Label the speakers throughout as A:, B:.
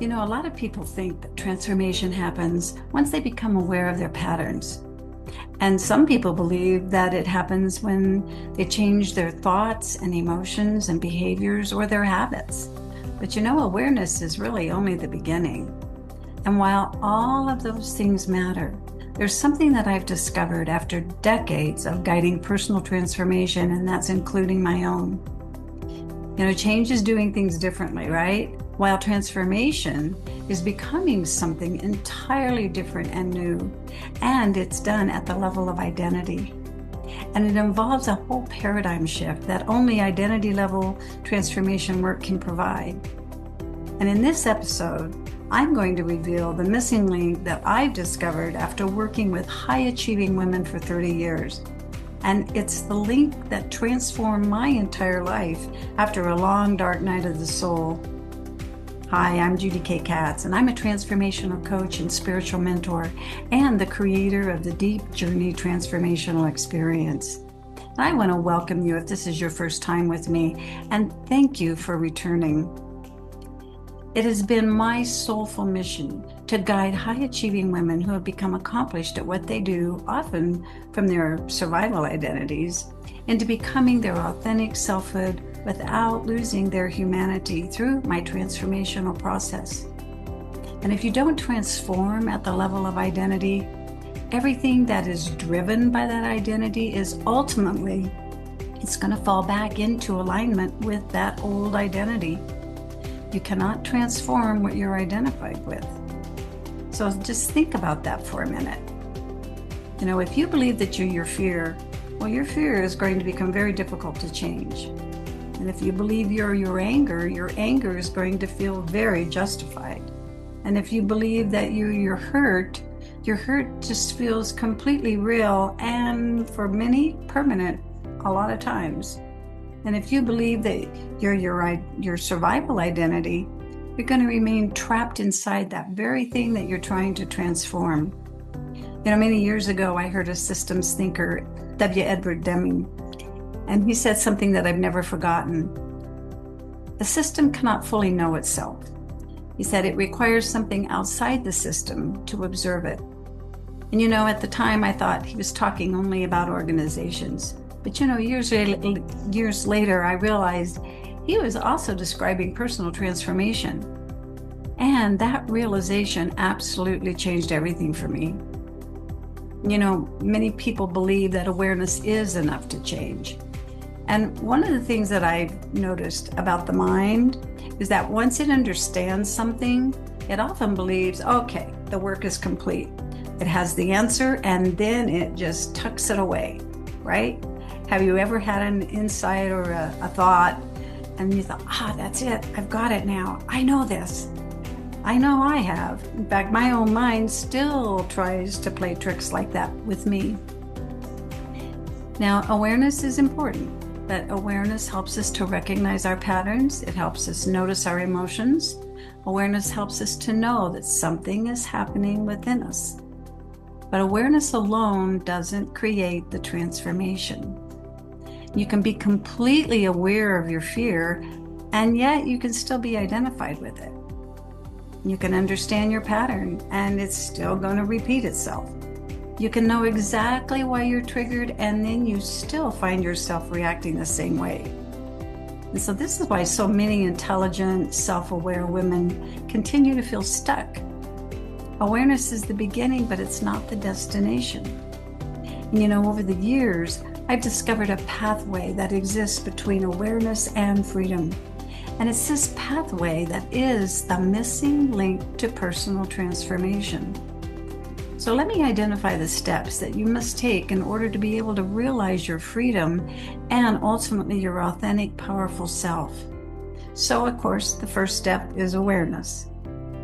A: A lot of people think that transformation happens once they become aware of their patterns. And some people believe that it happens when they change their thoughts and emotions and behaviors or their habits. But awareness is really only the beginning. And while all of those things matter, there's something that I've discovered after decades of guiding personal transformation, and that's including my own. Change is doing things differently, right? While transformation is becoming something entirely different and new, and it's done at the level of identity. And it involves a whole paradigm shift that only identity level transformation work can provide. And in this episode, I'm going to reveal the missing link that I've discovered after working with high-achieving women for 30 years. And it's the link that transformed my entire life after a long, dark night of the soul. Hi, I'm Judy K. Katz, and I'm a transformational coach and spiritual mentor, and the creator of the Deep Journey Transformational Experience. And I want to welcome you if this is your first time with me, and thank you for returning. It has been my soulful mission to guide high-achieving women who have become accomplished at what they do, often from their survival identities, into becoming their authentic selfhood without losing their humanity through my transformational process. And if you don't transform at the level of identity, everything that is driven by that identity is ultimately, it's going to fall back into alignment with that old identity. You cannot transform what you're identified with. So just think about that for a minute. If you believe that you're your fear, well, your fear is going to become very difficult to change. And if you believe you're your anger is going to feel very justified. And if you believe that you're your hurt just feels completely real and for many permanent a lot of times. And if you believe that you're your survival identity, you're going to remain trapped inside that very thing that you're trying to transform. Many years ago, I heard a systems thinker, W. Edward Deming, and he said something that I've never forgotten. The system cannot fully know itself. He said it requires something outside the system to observe it. And at the time I thought he was talking only about organizations. But years later, I realized he was also describing personal transformation. And that realization absolutely changed everything for me. Many people believe that awareness is enough to change. And one of the things that I've noticed about the mind is that once it understands something, it often believes, okay, the work is complete. It has the answer, and then it just tucks it away, right? Have you ever had an insight or a thought and you thought, that's it. I've got it now. I know this. I know I have. In fact, my own mind still tries to play tricks like that with me. Now, awareness is important, but awareness helps us to recognize our patterns. It helps us notice our emotions. Awareness helps us to know that something is happening within us. But awareness alone doesn't create the transformation. You can be completely aware of your fear, and yet you can still be identified with it. You can understand your pattern, and it's still going to repeat itself. You can know exactly why you're triggered, and then you still find yourself reacting the same way. And so this is why so many intelligent, self-aware women continue to feel stuck. Awareness is the beginning, but it's not the destination. And over the years, I've discovered a pathway that exists between awareness and freedom. And it's this pathway that is the missing link to personal transformation. So let me identify the steps that you must take in order to be able to realize your freedom and ultimately your authentic, powerful self. So, of course, the first step is awareness.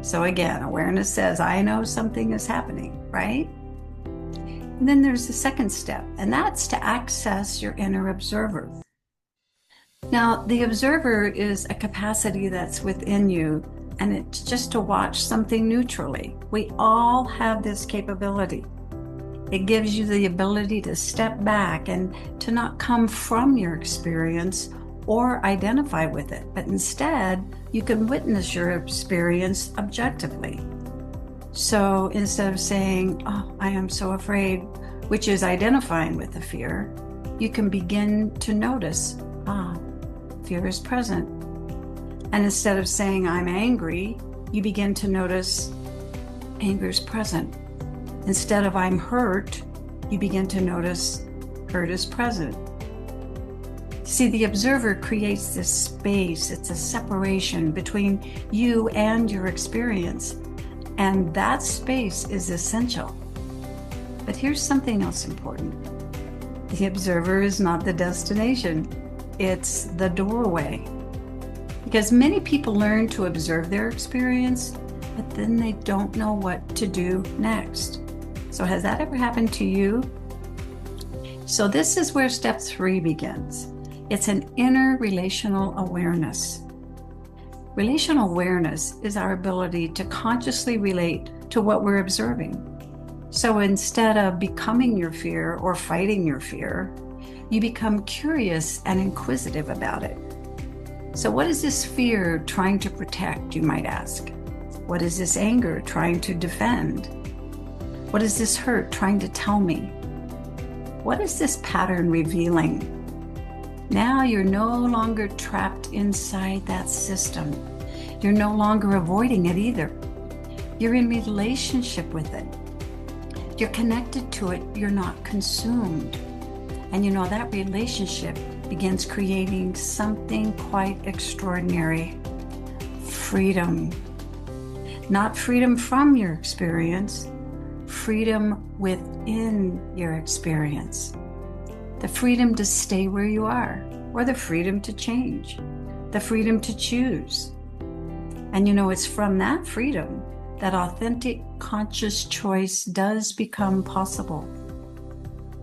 A: So again, awareness says, I know something is happening, right? And then there's the second step, and that's to access your inner observer. Now, the observer is a capacity that's within you, and it's just to watch something neutrally. We all have this capability. It gives you the ability to step back and to not come from your experience or identify with it, but instead you can witness your experience objectively. So instead of saying, "Oh, I am so afraid," which is identifying with the fear, you can begin to notice, fear is present. And instead of saying, "I'm angry," you begin to notice anger is present. Instead of "I'm hurt," you begin to notice hurt is present. See, the observer creates this space. It's a separation between you and your experience. And that space is essential. But here's something else important. The observer is not the destination. It's the doorway. Because many people learn to observe their experience, but then they don't know what to do next. So has that ever happened to you? So this is where step 3 begins. It's an inner relational awareness. Relational awareness is our ability to consciously relate to what we're observing. So instead of becoming your fear or fighting your fear, you become curious and inquisitive about it. So what is this fear trying to protect, you might ask? What is this anger trying to defend? What is this hurt trying to tell me? What is this pattern revealing? Now you're no longer trapped inside that system. You're no longer avoiding it either. You're in relationship with it. You're connected to it. You're not consumed. And you know, that relationship begins creating something quite extraordinary. Freedom. Not freedom from your experience, freedom within your experience. The freedom to stay where you are, or the freedom to change, the freedom to choose. And you know, it's from that freedom that authentic conscious choice does become possible.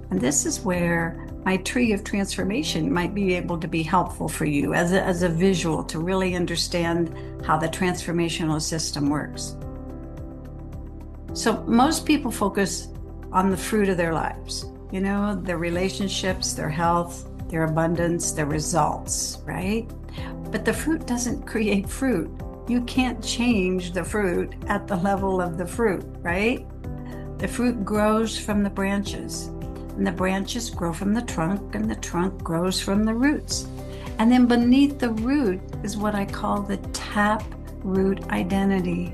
A: And this is where my tree of transformation might be able to be helpful for you as a visual to really understand how the transformational system works. So most people focus on the fruit of their lives, you know, their relationships, their health, their abundance, their results, right? But the fruit doesn't create fruit. You can't change the fruit at the level of the fruit, right? The fruit grows from the branches, and the branches grow from the trunk, and the trunk grows from the roots. And then beneath the root is what I call the tap root identity.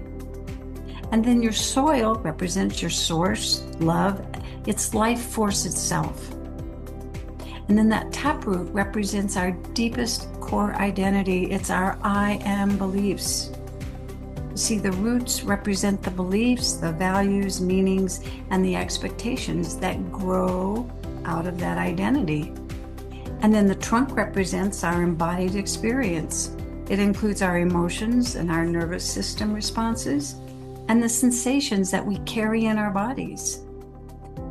A: And then your soil represents your source, love, it's life force itself. And then that taproot represents our deepest core identity. It's our I am beliefs. See, the roots represent the beliefs, the values, meanings, and the expectations that grow out of that identity. And then the trunk represents our embodied experience. It includes our emotions and our nervous system responses and the sensations that we carry in our bodies.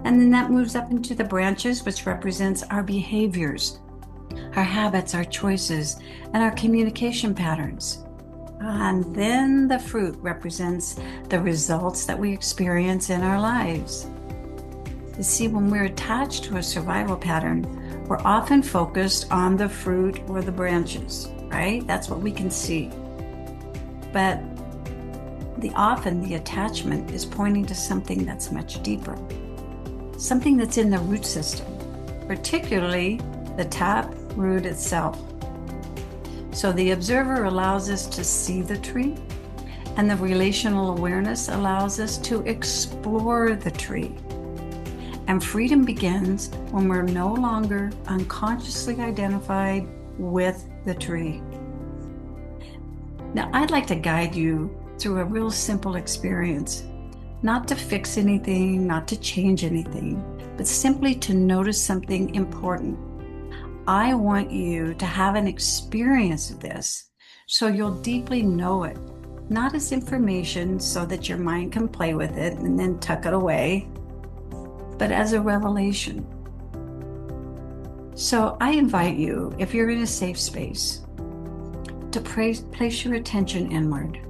A: And then that moves up into the branches, which represents our behaviors, our habits, our choices, and our communication patterns. And then the fruit represents the results that we experience in our lives. You see, when we're attached to a survival pattern, we're often focused on the fruit or the branches, right? That's what we can see. But often the attachment is pointing to something that's much deeper, something that's in the root system, particularly the tap root itself. So the observer allows us to see the tree, and the relational awareness allows us to explore the tree. And freedom begins when we're no longer unconsciously identified with the tree. Now, I'd like to guide you through a real simple experience, not to fix anything, not to change anything, but simply to notice something important. I want you to have an experience of this so you'll deeply know it, not as information so that your mind can play with it and then tuck it away, but as a revelation. So I invite you, if you're in a safe space, to place your attention inward.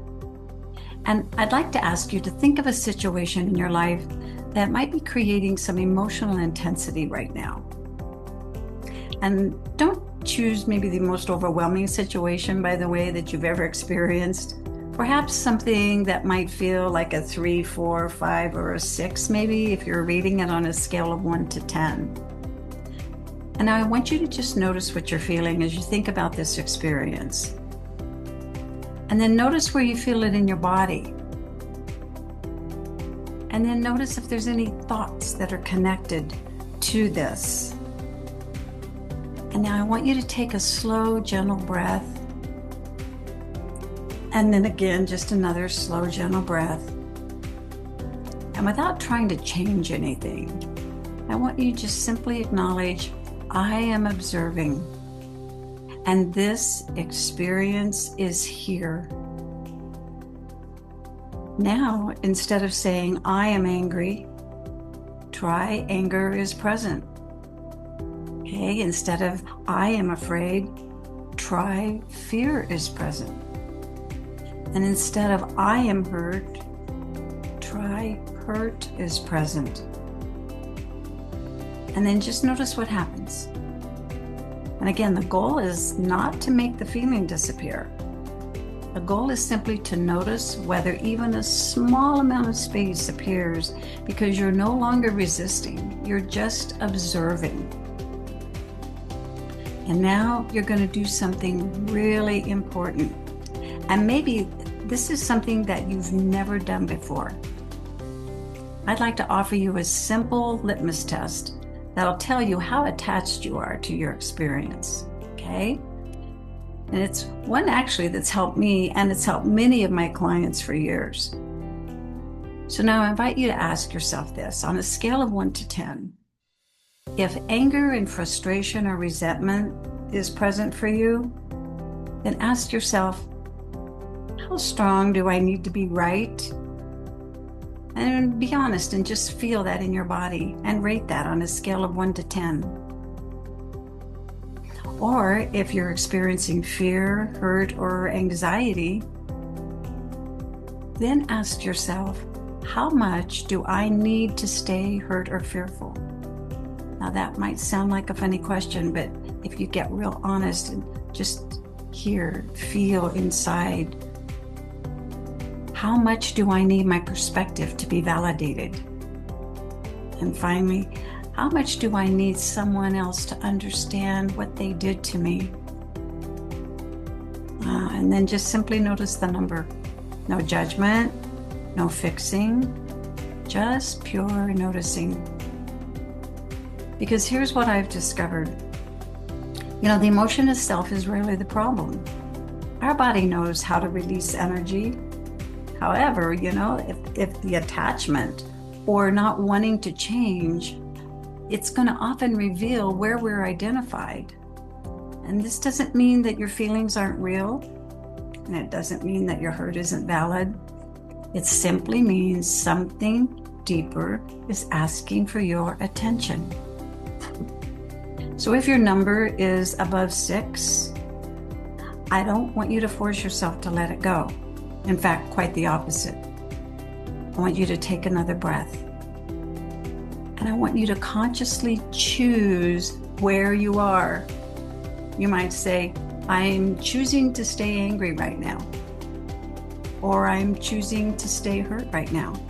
A: And I'd like to ask you to think of a situation in your life that might be creating some emotional intensity right now. And don't choose maybe the most overwhelming situation, by the way, that you've ever experienced. Perhaps something that might feel like a 3, 4, 5, or a 6, maybe, if you're rating it on a scale of 1 to 10. And now I want you to just notice what you're feeling as you think about this experience. And then notice where you feel it in your body. And then notice if there's any thoughts that are connected to this. And now I want you to take a slow, gentle breath. And then again, just another slow, gentle breath. And without trying to change anything, I want you to just simply acknowledge, I am observing. And this experience is here. Now, instead of saying, I am angry, try anger is present. Okay, instead of I am afraid, try fear is present. And instead of I am hurt, try hurt is present. And then just notice what happens. And again, the goal is not to make the feeling disappear. The goal is simply to notice whether even a small amount of space appears, because you're no longer resisting, you're just observing. And now you're going to do something really important. And maybe this is something that you've never done before. I'd like to offer you a simple litmus test that'll tell you how attached you are to your experience, okay? And it's one actually that's helped me, and it's helped many of my clients for years. So now I invite you to ask yourself this, on a scale of 1 to 10, if anger and frustration or resentment is present for you, then ask yourself, how strong do I need to be right? And be honest and just feel that in your body and rate that on a scale of 1 to 10. Or if you're experiencing fear, hurt, or anxiety, then ask yourself, how much do I need to stay hurt or fearful? Now that might sound like a funny question, but if you get real honest and just feel inside, how much do I need my perspective to be validated? And finally, how much do I need someone else to understand what they did to me? And then just simply notice the number. No judgment, no fixing, just pure noticing. Because here's what I've discovered. The emotion itself is rarely the problem. Our body knows how to release energy. However, if the attachment or not wanting to change, it's going to often reveal where we're identified. And this doesn't mean that your feelings aren't real, and it doesn't mean that your hurt isn't valid. It simply means something deeper is asking for your attention. So if your number is above 6, I don't want you to force yourself to let it go. In fact, quite the opposite. I want you to take another breath. And I want you to consciously choose where you are. You might say, I'm choosing to stay angry right now. Or I'm choosing to stay hurt right now.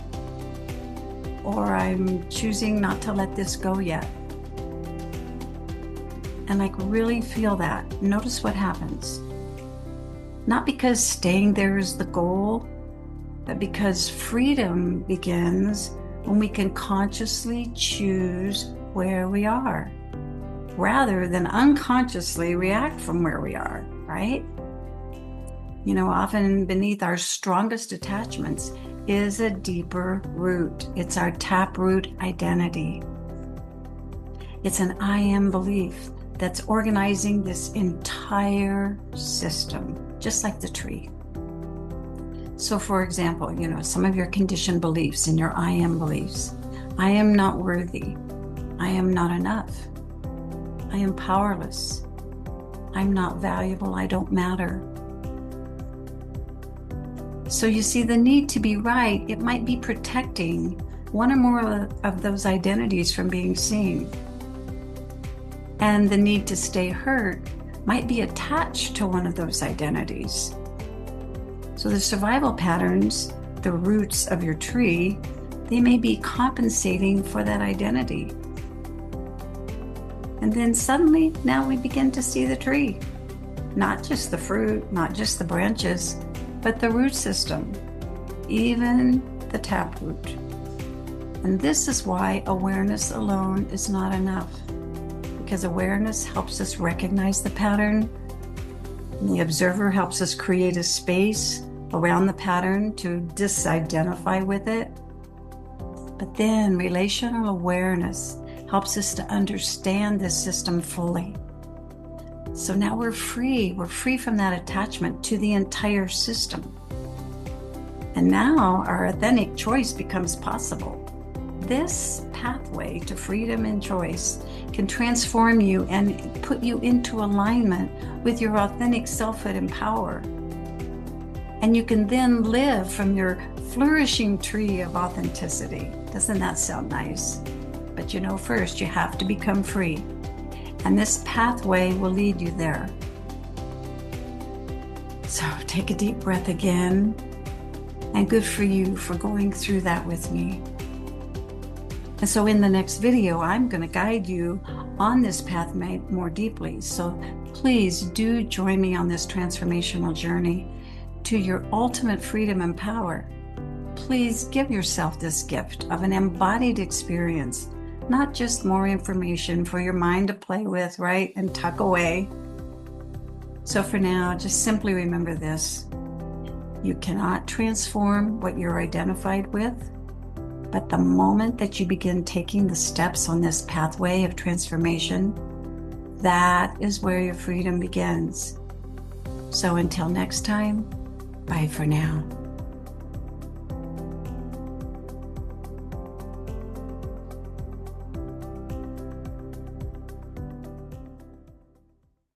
A: Or I'm choosing not to let this go yet. And really feel that. Notice what happens. Not because staying there is the goal, but because freedom begins when we can consciously choose where we are, rather than unconsciously react from where we are, right? Often beneath our strongest attachments is a deeper root. It's our taproot identity. It's an I am belief that's organizing this entire system, just like the tree. So for example, some of your conditioned beliefs and your I am beliefs. I am not worthy. I am not enough. I am powerless. I'm not valuable. I don't matter. So you see, the need to be right, it might be protecting one or more of those identities from being seen. And the need to stay hurt might be attached to one of those identities. So the survival patterns, the roots of your tree, they may be compensating for that identity. And then suddenly, now we begin to see the tree. Not just the fruit, not just the branches, but the root system, even the taproot. And this is why awareness alone is not enough, because awareness helps us recognize the pattern, and the observer helps us create a space around the pattern to disidentify with it. But then relational awareness helps us to understand this system fully. So now we're free from that attachment to the entire system. And now our authentic choice becomes possible. This pathway to freedom and choice can transform you and put you into alignment with your authentic selfhood and power. And you can then live from your flourishing tree of authenticity. Doesn't that sound nice? But you know, first you have to become free. And this pathway will lead you there. So take a deep breath again. And good for you for going through that with me. And so in the next video, I'm going to guide you on this path more deeply. So please do join me on this transformational journey to your ultimate freedom and power. Please give yourself this gift of an embodied experience, not just more information for your mind to play with, right, and tuck away. So for now, just simply remember this. You cannot transform what you're identified with, but the moment that you begin taking the steps on this pathway of transformation, that is where your freedom begins. So until next time, bye for now.